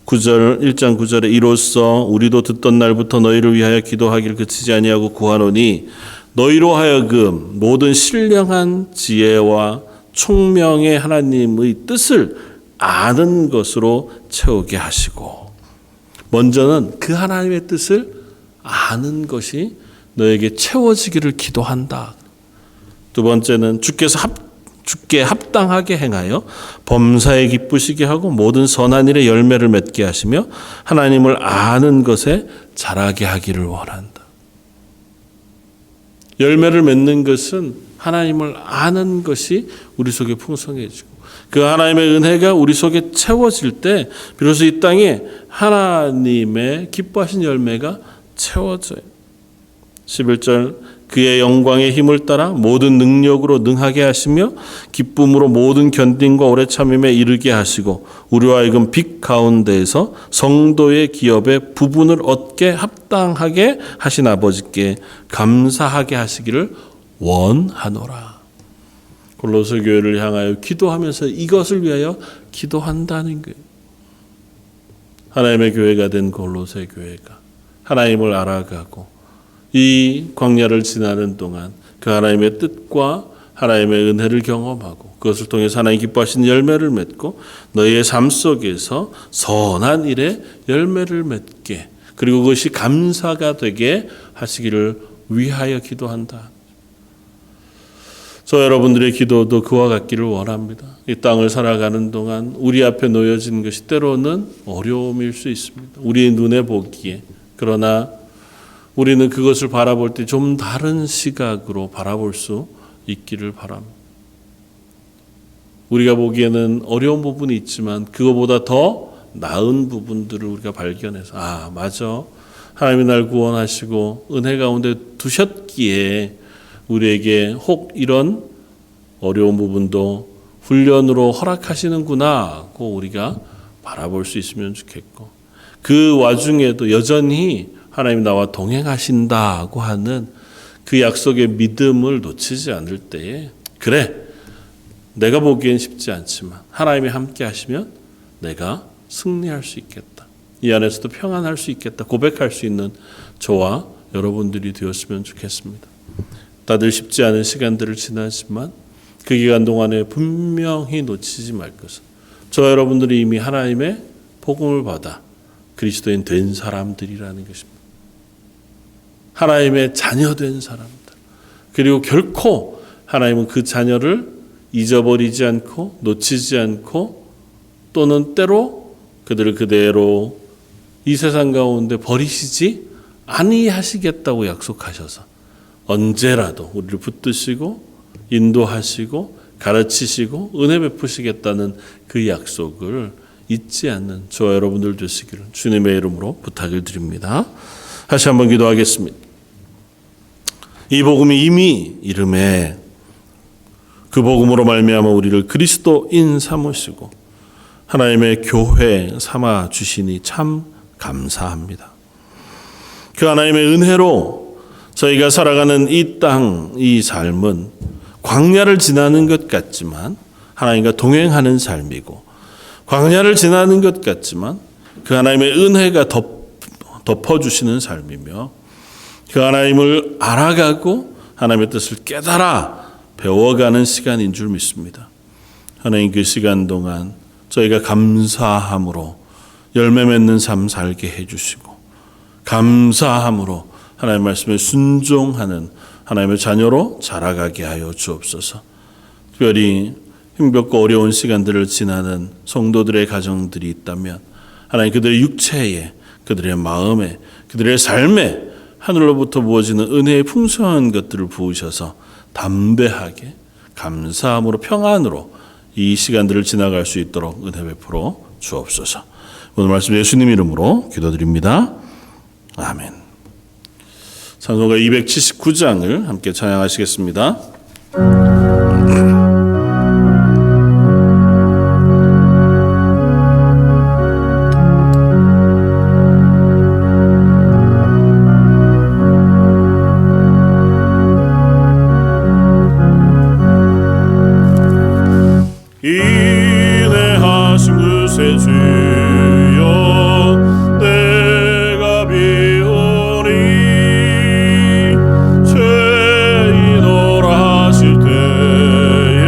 1장 9절에 이로써 우리도 듣던 날부터 너희를 위하여 기도하기를 그치지 아니하고 구하노니 너희로 하여금 모든 신령한 지혜와 총명의 하나님의 뜻을 아는 것으로 채우게 하시고, 먼저는 그 하나님의 뜻을 아는 것이 너에게 채워지기를 기도한다. 두 번째는 주께 합당하게 행하여 범사에 기쁘시게 하고 모든 선한 일에 열매를 맺게 하시며 하나님을 아는 것에 자라게 하기를 원한다. 열매를 맺는 것은 하나님을 아는 것이 우리 속에 풍성해지고 그 하나님의 은혜가 우리 속에 채워질 때 비로소 이 땅에 하나님의 기뻐하신 열매가 채워져요. 11절 그의 영광의 힘을 따라 모든 능력으로 능하게 하시며 기쁨으로 모든 견딘과 오래 참음에 이르게 하시고 우리와 하여금 빛 가운데에서 성도의 기업에 부분을 얻게 합당하게 하신 아버지께 감사하게 하시기를 원하노라. 골로새 교회를 향하여 기도하면서 이것을 위하여 기도한다는 거예요. 하나님의 교회가 된 골로새 교회가 하나님을 알아가고 이 광야를 지나는 동안 그 하나님의 뜻과 하나님의 은혜를 경험하고 그것을 통해서 하나님 기뻐하신 열매를 맺고 너희의 삶 속에서 선한 일에 열매를 맺게, 그리고 그것이 감사가 되게 하시기를 위하여 기도한다. 저 여러분들의 기도도 그와 같기를 원합니다. 이 땅을 살아가는 동안 우리 앞에 놓여진 것이 때로는 어려움일 수 있습니다. 우리의 눈에 보기에. 그러나 우리는 그것을 바라볼 때 좀 다른 시각으로 바라볼 수 있기를 바랍니다. 우리가 보기에는 어려운 부분이 있지만 그거보다 더 나은 부분들을 우리가 발견해서 맞아. 하나님이 날 구원하시고 은혜 가운데 두셨기에 우리에게 혹 이런 어려운 부분도 훈련으로 허락하시는구나 하고 우리가 바라볼 수 있으면 좋겠고, 그 와중에도 여전히 하나님이 나와 동행하신다고 하는 그 약속의 믿음을 놓치지 않을 때에 그래, 내가 보기엔 쉽지 않지만 하나님이 함께 하시면 내가 승리할 수 있겠다. 이 안에서도 평안할 수 있겠다. 고백할 수 있는 저와 여러분들이 되었으면 좋겠습니다. 다들 쉽지 않은 시간들을 지나지만 그 기간 동안에 분명히 놓치지 말 것은 저 여러분들이 이미 하나님의 복음을 받아 그리스도인 된 사람들이라는 것입니다. 하나님의 자녀된 사람들. 그리고 결코 하나님은 그 자녀를 잊어버리지 않고 놓치지 않고 또는 때로 그들을 그대로 이 세상 가운데 버리시지 아니하시겠다고 약속하셔서 언제라도 우리를 붙드시고 인도하시고 가르치시고 은혜 베푸시겠다는 그 약속을 잊지 않는 저와 여러분들 되시기를 주님의 이름으로 부탁을 드립니다. 다시 한번 기도하겠습니다. 이 복음이 이미 이름에 그 복음으로 말미암아 우리를 그리스도인 삼으시고 하나님의 교회 삼아 주시니 참 감사합니다. 그 하나님의 은혜로 저희가 살아가는 이 땅, 이 삶은 광야를 지나는 것 같지만 하나님과 동행하는 삶이고 광야를 지나는 것 같지만 그 하나님의 은혜가 덮어주시는 삶이며 그 하나님을 알아가고 하나님의 뜻을 깨달아 배워가는 시간인 줄 믿습니다. 하나님 그 시간 동안 저희가 감사함으로 열매 맺는 삶 살게 해주시고 감사함으로 하나님의 말씀에 순종하는 하나님의 자녀로 자라가게 하여 주옵소서. 특별히 힘겹고 어려운 시간들을 지나는 성도들의 가정들이 있다면 하나님 그들의 육체에 그들의 마음에 그들의 삶에 하늘로부터 부어지는 은혜의 풍성한 것들을 부으셔서 담대하게 감사함으로 평안으로 이 시간들을 지나갈 수 있도록 은혜 베풀어 주옵소서. 오늘 말씀 예수님 이름으로 기도드립니다. 아멘. 찬송가 279장을 함께 찬양하시겠습니다. 인내하신 그새 주여 내가 비오니 죄인오라 하실 때에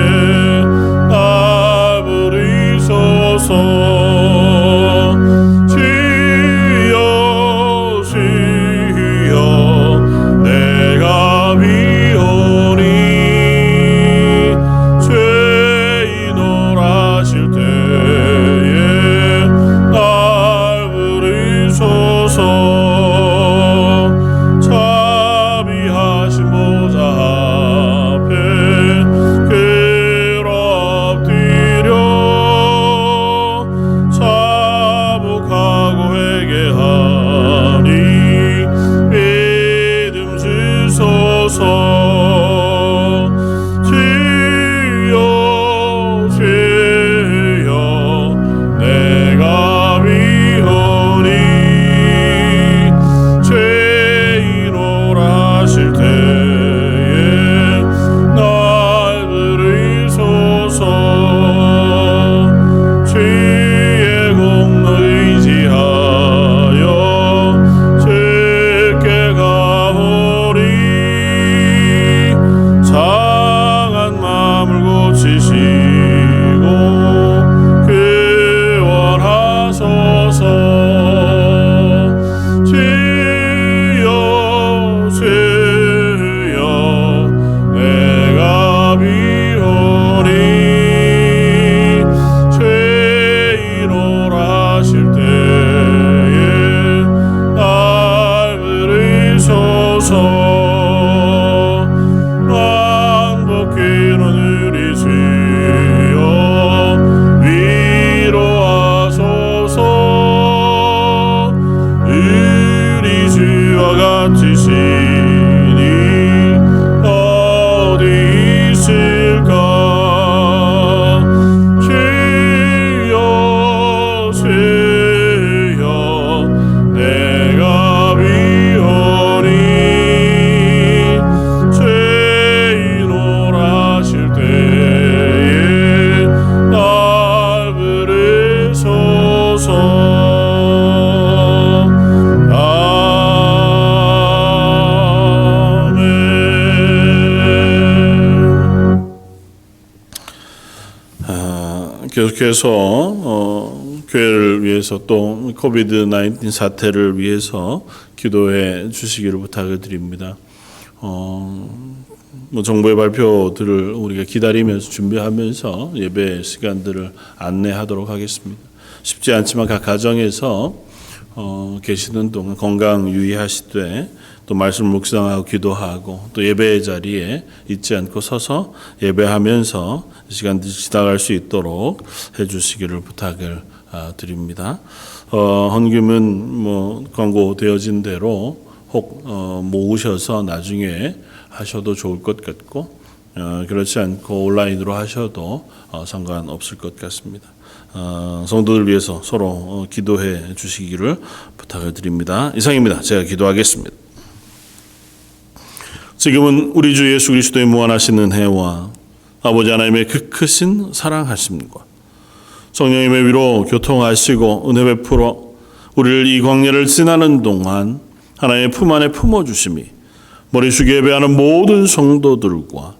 날 부르소서. 주여 주여 내가 비오니 하실 때에 날 부르소서. 자비하신 보좌 앞에 그로 엎드려 자복하고 회개하니 믿음 주소서. 계속해서 교회를 위해서 또 코비드 19 사태를 위해서 기도해 주시기를 부탁을 드립니다. 정부의 발표들을 우리가 기다리면서 준비하면서 예배 시간들을 안내하도록 하겠습니다. 쉽지 않지만 각 가정에서 계시는 동안 건강 유의하시되 또 말씀 묵상하고 기도하고 또 예배의 자리에 잊지 않고 서서 예배하면서 시간들이 지나갈 수 있도록 해주시기를 부탁을 드립니다. 헌금은 광고되어진 대로 혹 모으셔서 나중에 하셔도 좋을 것 같고 그렇지 않고 온라인으로 하셔도 상관없을 것 같습니다. 성도들 위해서 서로 기도해 주시기를 부탁을 드립니다. 이상입니다. 제가 기도하겠습니다. 지금은 우리 주 예수 그리스도의 무한하신 은혜와 아버지 하나님의 그 크신 사랑하심과 성령님의 위로 교통하시고 은혜 베풀어 우리를 이 광야를 지나는 동안 하나님의 품 안에 품어주심이 머리 숙여 예배하는 모든 성도들과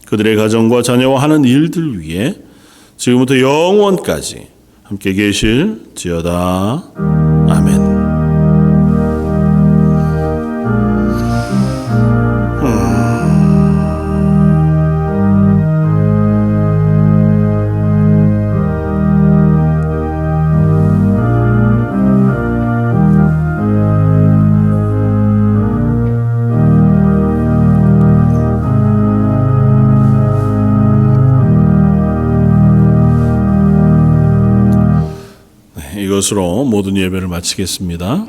그들의 가정과 자녀와 하는 일들 위에 지금부터 영원까지 함께 계실지어다. 아멘. 이것으로 모든 예배를 마치겠습니다.